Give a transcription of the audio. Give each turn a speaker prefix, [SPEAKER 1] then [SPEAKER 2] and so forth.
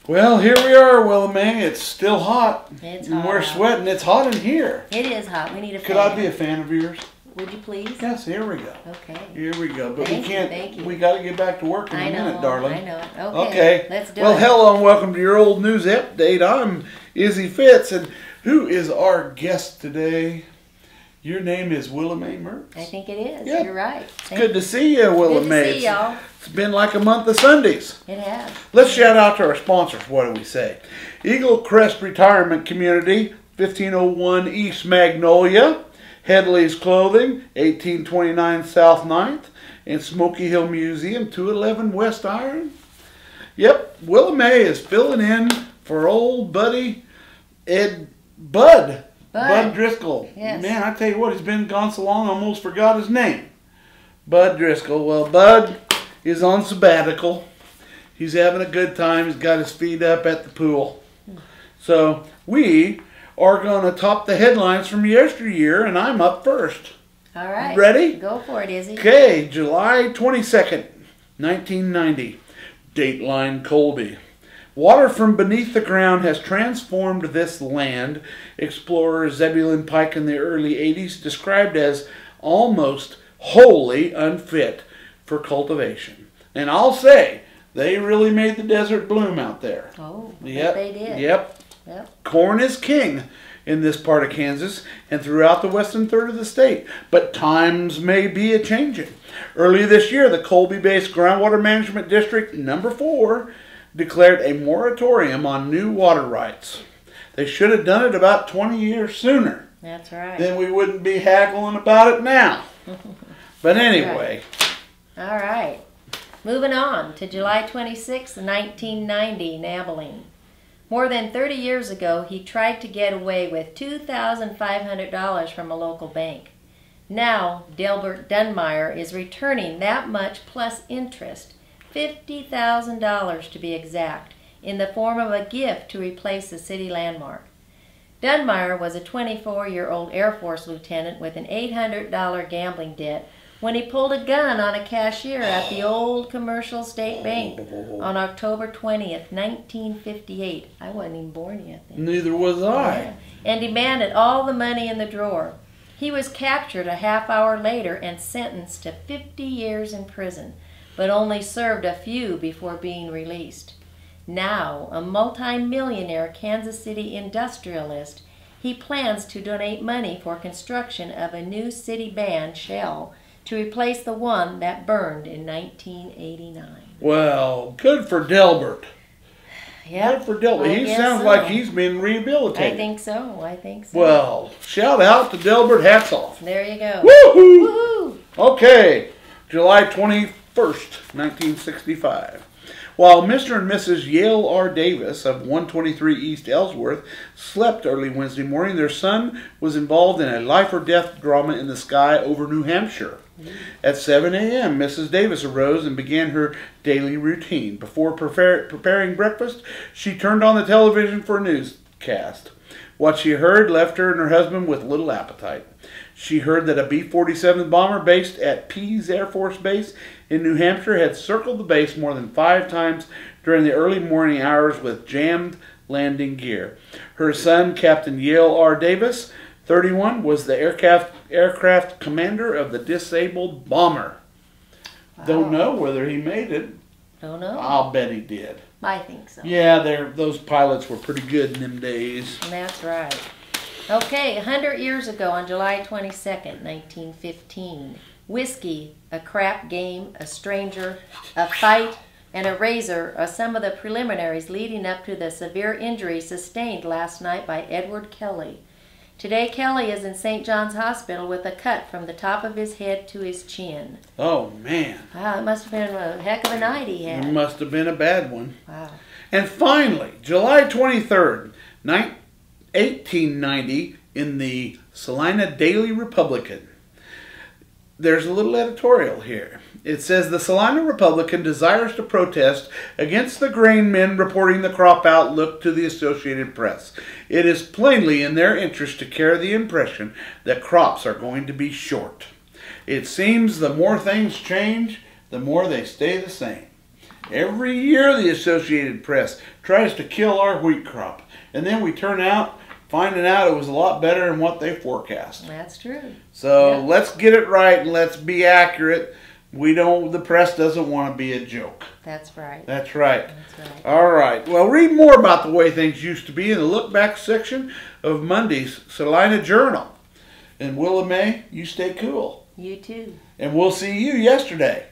[SPEAKER 1] Well, here we are, Willamette. It's still hot.
[SPEAKER 2] It's
[SPEAKER 1] and
[SPEAKER 2] hot.
[SPEAKER 1] We're sweating. It's hot in here.
[SPEAKER 2] It is hot. We need a fan.
[SPEAKER 1] Could I be a fan of yours?
[SPEAKER 2] Would you please?
[SPEAKER 1] Yes, here we go.
[SPEAKER 2] Okay.
[SPEAKER 1] Here we go. But
[SPEAKER 2] Thank
[SPEAKER 1] we can't.
[SPEAKER 2] you, thank you.
[SPEAKER 1] We got to get back to work in a minute, darling.
[SPEAKER 2] I know it.
[SPEAKER 1] Okay.
[SPEAKER 2] Let's do
[SPEAKER 1] well,
[SPEAKER 2] it.
[SPEAKER 1] hello and welcome to your old news update. I'm Izzy Fitz, and who is our guest today? Your name is Willamette Mertz.
[SPEAKER 2] I think it is.
[SPEAKER 1] Yeah.
[SPEAKER 2] You're right.
[SPEAKER 1] It's good to see you, Willamette.
[SPEAKER 2] Good to see y'all.
[SPEAKER 1] It's been like a month of Sundays.
[SPEAKER 2] It has.
[SPEAKER 1] Let's shout out to our sponsors. What do we say? Eagle Crest Retirement Community, 1501 East Magnolia. Headley's Clothing, 1829 South 9th. And Smoky Hill Museum, 211 West Iron. Yep, Willamette is filling in for old buddy Bud Driscoll.
[SPEAKER 2] Yes.
[SPEAKER 1] Man, I tell you what, he's been gone so long I almost forgot his name. Bud Driscoll. Well, Bud is on sabbatical. He's having a good time. He's got his feet up at the pool. So we are going to top the headlines from yesteryear, and I'm up first.
[SPEAKER 2] All right.
[SPEAKER 1] Ready?
[SPEAKER 2] Go for it, Izzy.
[SPEAKER 1] Okay, July 22nd, 1990. Dateline Colby. Water from beneath the ground has transformed this land, explorer Zebulon Pike in the early 80s described as almost wholly unfit for cultivation. And I'll say, they really made the desert bloom out there.
[SPEAKER 2] Oh,
[SPEAKER 1] yep,
[SPEAKER 2] they did.
[SPEAKER 1] Yep. Corn is king in this part of Kansas and throughout the western third of the state. But times may be a-changing. Early this year, the Colby-based Groundwater Management District No. 4 declared a moratorium on new water rights. They should have done it about 20 years sooner.
[SPEAKER 2] That's right.
[SPEAKER 1] Then we wouldn't be haggling about it now. But anyway.
[SPEAKER 2] All right. Moving on to July 26, 1990 in Abilene. More than 30 years ago, he tried to get away with $2,500 from a local bank. Now, Delbert Dunmeyer is returning that much plus interest, $50,000 to be exact, in the form of a gift to replace the city landmark. Dunmeyer was a 24-year-old Air Force lieutenant with an $800 gambling debt when he pulled a gun on a cashier at the old Commercial State Bank on October 20th, 1958. I wasn't even born yet then.
[SPEAKER 1] Neither was I.
[SPEAKER 2] Yeah. And demanded all the money in the drawer. He was captured a half hour later and sentenced to 50 years in prison, but only served a few before being released. Now, a multi-millionaire Kansas City industrialist, he plans to donate money for construction of a new city band shell to replace the one that burned in 1989.
[SPEAKER 1] Well, good for Delbert.
[SPEAKER 2] Yeah,
[SPEAKER 1] good for Delbert. He sounds like he's been rehabilitated.
[SPEAKER 2] I think so. I think so.
[SPEAKER 1] Well, shout out to Delbert. Hats off.
[SPEAKER 2] There you go.
[SPEAKER 1] Woohoo! Woohoo! Okay, July 21st, 1965. While Mr. and Mrs. Yale R. Davis of 123 East Ellsworth slept early Wednesday morning, their son was involved in a life-or-death drama in the sky over New Hampshire. At 7 a.m., Mrs. Davis arose and began her daily routine. Before preparing breakfast, she turned on the television for a newscast. What she heard left her and her husband with little appetite. She heard that a B-47 bomber based at Pease Air Force Base in New Hampshire had circled the base more than 5 times during the early morning hours with jammed landing gear. Her son, Captain Yale R. Davis, 31, was the aircraft commander of the disabled bomber. Wow. Don't know whether he made it.
[SPEAKER 2] Don't know.
[SPEAKER 1] I'll bet he did.
[SPEAKER 2] I think so.
[SPEAKER 1] Yeah, those pilots were pretty good in them days.
[SPEAKER 2] That's right. Okay, 100 years ago on July 22nd, 1915, whiskey, a crap game, a stranger, a fight, and a razor are some of the preliminaries leading up to the severe injury sustained last night by Edward Kelly. Today, Kelly is in St. John's Hospital with a cut from the top of his head to his chin.
[SPEAKER 1] Oh, man.
[SPEAKER 2] Wow, it must have been a heck of a night he had.
[SPEAKER 1] It must have been a bad one.
[SPEAKER 2] Wow.
[SPEAKER 1] And finally, July 23rd, 1890, in the Salina Daily Republican. there's a little editorial here. It says the Salina Republican desires to protest against the grain men reporting the crop outlook to the Associated Press. It is plainly in their interest to carry the impression that crops are going to be short. It seems the more things change, the more they stay the same. Every year the Associated Press tries to kill our wheat crop, and then we turn out finding out it was a lot better than what they forecast.
[SPEAKER 2] That's true.
[SPEAKER 1] So let's get it right and let's be accurate. The press doesn't want to be a joke.
[SPEAKER 2] That's right.
[SPEAKER 1] That's right.
[SPEAKER 2] That's right.
[SPEAKER 1] All right. Well, read more about the way things used to be in the look back section of Monday's Salina Journal. And Willa Mae, you stay cool.
[SPEAKER 2] You too.
[SPEAKER 1] And we'll see you yesterday.